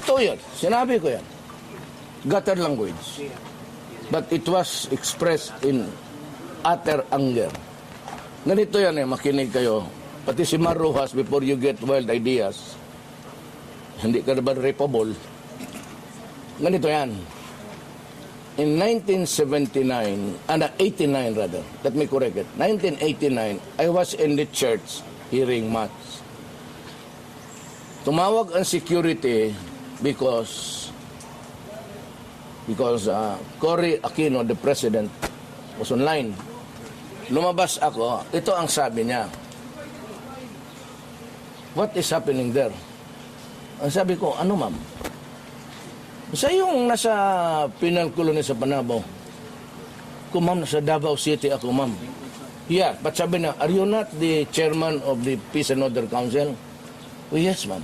Totoo yan. Sinabi ko yan. Gutter language. But it was expressed in utter anger. Ganito yan makinig kayo. Pati si Maruhas, before you get wild ideas, hindi ka na ba rapable? Ganito yan. In 1979, 89 rather, let me correct it, 1989, I was in the church hearing mass. Tumawag ang security because Cory Aquino, the president, was online. Lumabas ako, ito ang sabi niya. What is happening there? Ang sabi ko, ano ma'am? Sa yung nasa penal colony sa Panabo, kung ma'am, nasa Davao City ako ma'am. Yeah, but sabi na, are you not the chairman of the Peace and Order Council? Oh, yes ma'am.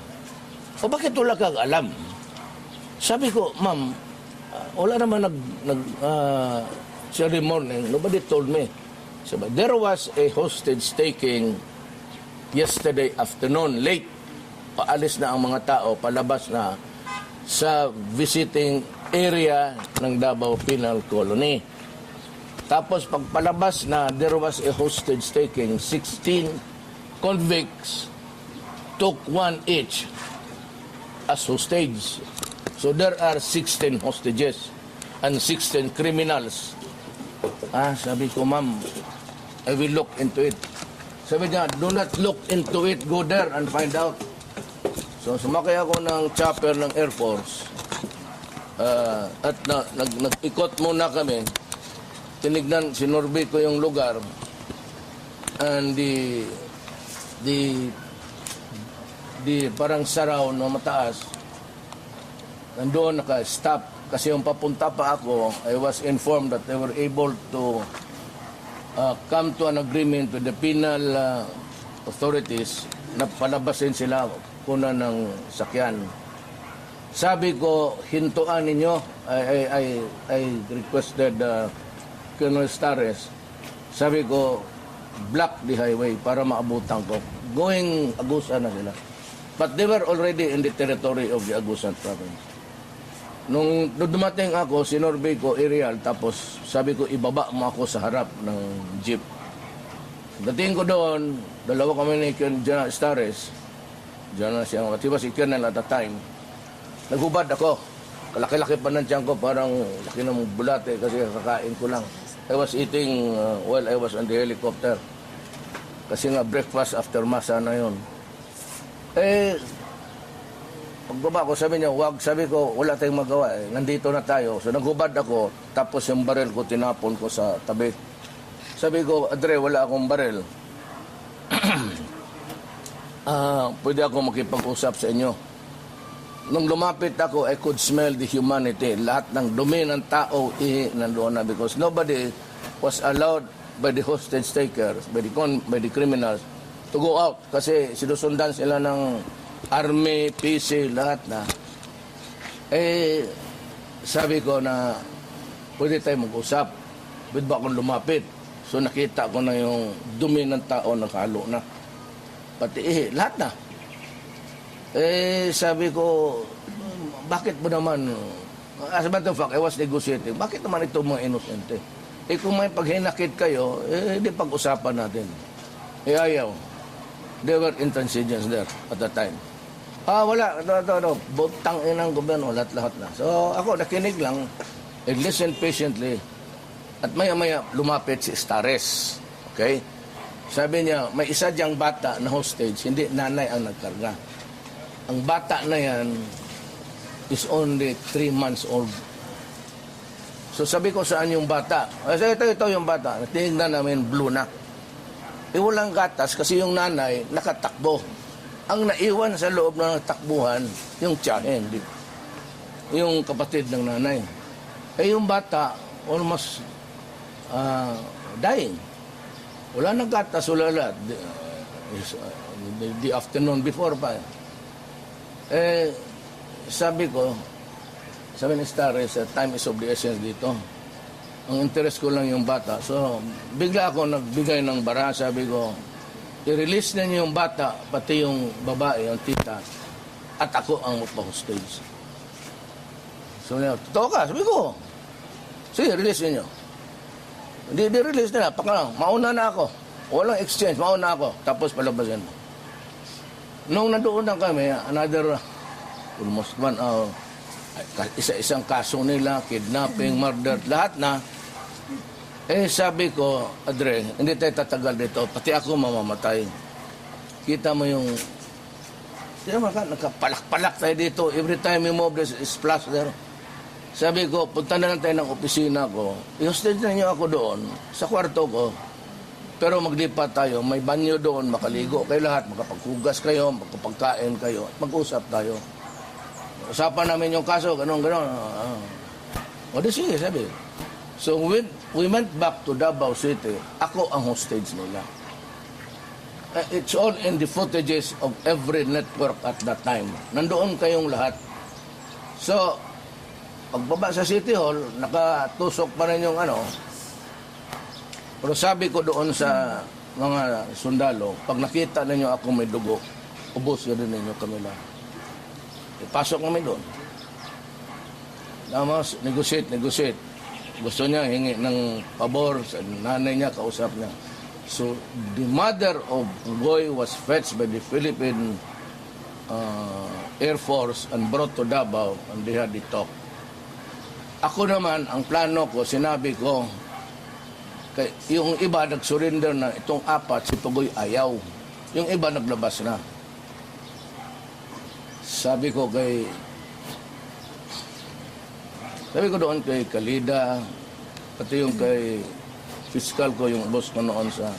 O bakit wala kang alam? Sabi ko, ma'am, wala naman Saturday morning, nobody told me. Sabi, there was a hostage taking yesterday afternoon, late. Paalis na ang mga tao, palabas na sa visiting area ng Davao Penal Colony. Tapos pagpalabas na there was a hostage taking, 16 convicts took one each as hostage. So there are 16 hostages and 16 criminals. Sabi ko, ma'am, I will look into it. Sabi niya, do not look into it, go there and find out. So sumakay ako ng chopper ng Air Force at nag-ikot muna kami. Tinignan, sinurbay ko yung lugar and the parang saraw na mataas. Nandoon naka-stop kasi yung papunta pa ako, I was informed that they were able to come to an agreement with the penal authorities na palabasin sila kuna ng sakyan. Sabi ko, hintuan ninyo. I requested Colonel Stares. Sabi ko, block the highway para maabutan ko. Going Agusan na sila. But they were already in the territory of the Agusan province. Nung dumating ako, sinurbay ko aerial, tapos sabi ko, ibaba mo ako sa harap ng jeep. Dating ko doon, dalawa kami ni General Stares. General siya, he was a colonel at the time. Naghubad ako. Kalaki-laki pa ng tiyan ko, parang laki ng bulate kasi kakain ko lang. I was eating while I was on the helicopter. Kasi nga breakfast after masa na yun. Pagbaba ko, sabi niya, wag, sabi ko, wala tayong magawa. Nandito na tayo. So naghubad ako, tapos yung baril ko, tinapon ko sa tabi. Sabi ko, Adre, wala akong baril. Pwede ako makipag-usap sa inyo. Nung lumapit ako, I could smell the humanity. Lahat ng dumi ng tao, nandoon na because nobody was allowed by the hostage takers, by the criminals, to go out. Kasi sinusundan sila ng army, PC, lahat na. Sabi ko na pwede tayo mag-usap. Pwede ba akong lumapit? So nakita ko na yung dumi ng tao nakahalo na. Pati lahat na. Sabi ko, bakit mo naman, as a matter of fact, I was negotiating, bakit naman ito mga inosente? Kung may paghinakit kayo, di pag-usapan natin. Ayaw. There were intransigence there at that time. Wala. Butang inang gobyerno, lahat na. So ako, nakinig lang, I listened patiently, at maya-maya lumapit si Stares. Okay? Sabi niya, may isa diyang bata na hostage, hindi nanay ang nagkarga. Ang bata na yan is only 3 months old. So sabi ko, saan yung bata? Ito yung bata. Tingnan namin, blue na. Walang gatas kasi yung nanay nakatakbo. Ang naiwan sa loob ng takbuhan, yung tiyahin, yung kapatid ng nanay. Yung bata, almost dying. Wala nang gatas, wala. The afternoon before pa. Sabi ni Stares, time is of the essence dito. Ang interest ko lang yung bata. So, bigla ako nagbigay ng bara. Sabi ko, i-release na niyo yung bata, pati yung babae, yung tita, at ako ang magpa-hostage. Sabi niya, totoo ka? Sabi ko, sige, release niyo. Hindi, release nila. Mauna na ako. Walang exchange, mauna ako. Tapos palabasin mo. Nung nandoon na kami, another almost 1 hour, isa-isang kaso nila, kidnapping, murder, lahat na. Eh sabi ko, Adre, hindi tayo tatagal dito, pati ako mamamatay. Kita mo yung, nagkapalak-palak tayo dito. Every time we move, there's a splash there. Sabi ko, punta na lang tayo ng opisina ko. I-hostage na niyo ako doon, sa kwarto ko. Pero maglipat tayo, may banyo doon, makaligo kayo lahat, makapaghugas kayo, makapagkain kayo, mag-usap tayo. Usapan namin yung kaso, ganon. O di sige, sabi. So when we went back to Davao City, ako ang hostage nila. It's all in the footages of every network at that time. Nandoon kayong lahat. So, pagbaba sa City Hall, nakatusok pa rin yung ano. Pero sabi ko doon sa mga sundalo, pag nakita ninyo ako may dugo, ubos yun ninyo kami lang. Ipasok namin doon. Tapos, negotiate. Gusto niya hingi ng pabor sa nanay niya, kausap niya. So, the mother of Goy was fetched by the Philippine Air Force and brought to Davao and they had the talk. Ako naman, ang plano ko, sinabi ko, yung iba nag-surrender na, itong 4, si Pugoy ayaw. Yung iba naglabas na. Sabi ko doon kay Kalida, pati yung kay fiscal ko, yung boss ko noon sa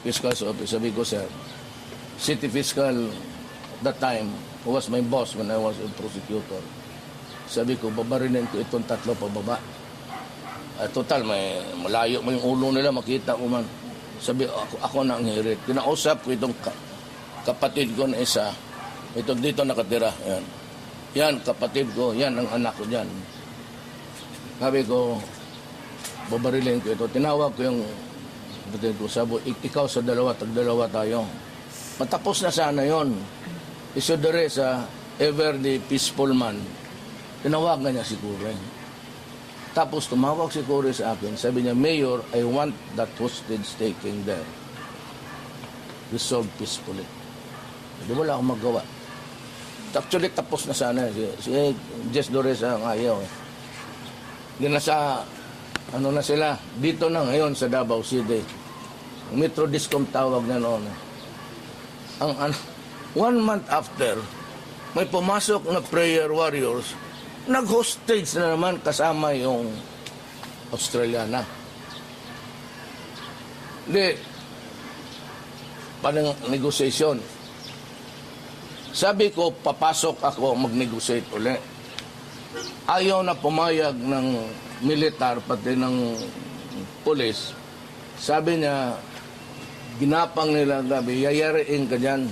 fiscal's office. Sabi ko, sir, city fiscal that time, who was my boss when I was a prosecutor. Sabi ko, babarinin ko itong 3 pababa. Total, may malayo mo yung ulo nila, makita ko man. Sabi, ako na ang hirit. Kinausap ko itong kapatid ko na isa. Ito dito nakatira. Yan. Yan, kapatid ko. Yan, ang anak ko dyan. Sabi ko, babarilin ko ito. Tinawag ko yung kapatid ko. Sabi, ikaw sa 2, tag-2 tayo. Matapos na sana yon. Isodere sa ever the peaceful man. Tinawagan niya si Kuren. Tapos tumawag si Kuren sa akin. Sabi niya, Mayor, I want that hostage taking there. Resolved peacefully. Hindi wala akong magawa. Actually, tapos na sana. Si Jess Dores ang ayaw. Hindi na sa, na sila, dito na ngayon sa Davao City. Metro Discom tawag na noon. 1 month after, may pumasok na prayer warriors, nag-hostage na naman kasama yung Australiana. Hindi, panang negotiation. Sabi ko, papasok ako, mag-negotiate ulit. Ayaw na pumayag ng militar, pati ng pulis. Sabi niya, ginapang nila gabi, yayariin ka dyan.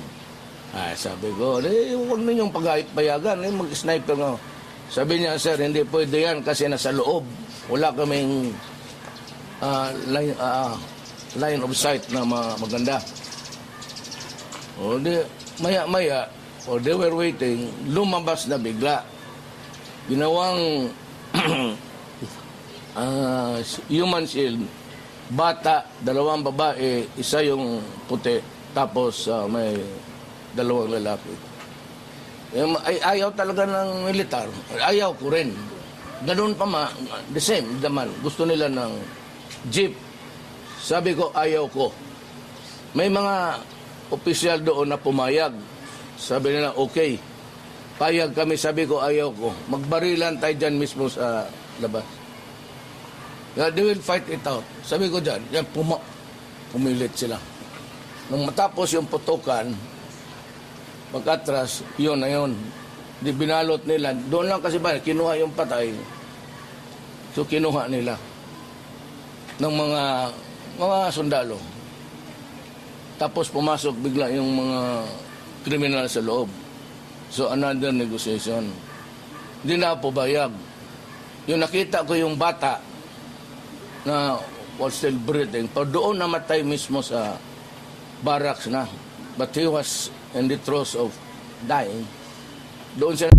Sabi ko, huwag ninyong payagan, mag-sniper nga. Sabi niya, sir, hindi pwede yan kasi nasa loob. Wala kaming line of sight na maganda. O di, maya-maya, they were waiting, lumabas na bigla. Ginawang human shield, bata, 2 babae, isa yung puti, tapos may 2 lalaki. Ayaw talaga ng militar. Ayaw ko rin. Ganun pa the same naman. Gusto nila ng jeep. Sabi ko, ayaw ko. May mga opisyal doon na pumayag. Sabi nila, okay. Payag kami, sabi ko, ayaw ko. Magbarilan tayo dyan mismo sa labas. They will fight it out. Sabi ko dyan, yan, pumilit sila. Nung matapos yung putukan, pag-atras, yun na yun. Di binalot nila. Doon lang kasi ba, kinuha yung patay. So, kinuha nila ng mga sundalo. Tapos pumasok bigla yung mga kriminal sa loob. So, another negotiation. Hindi na po bayag. Yung nakita ko yung bata na was still breathing, pero doon namatay mismo sa barracks na. But he was in the throes of dying. Doon siya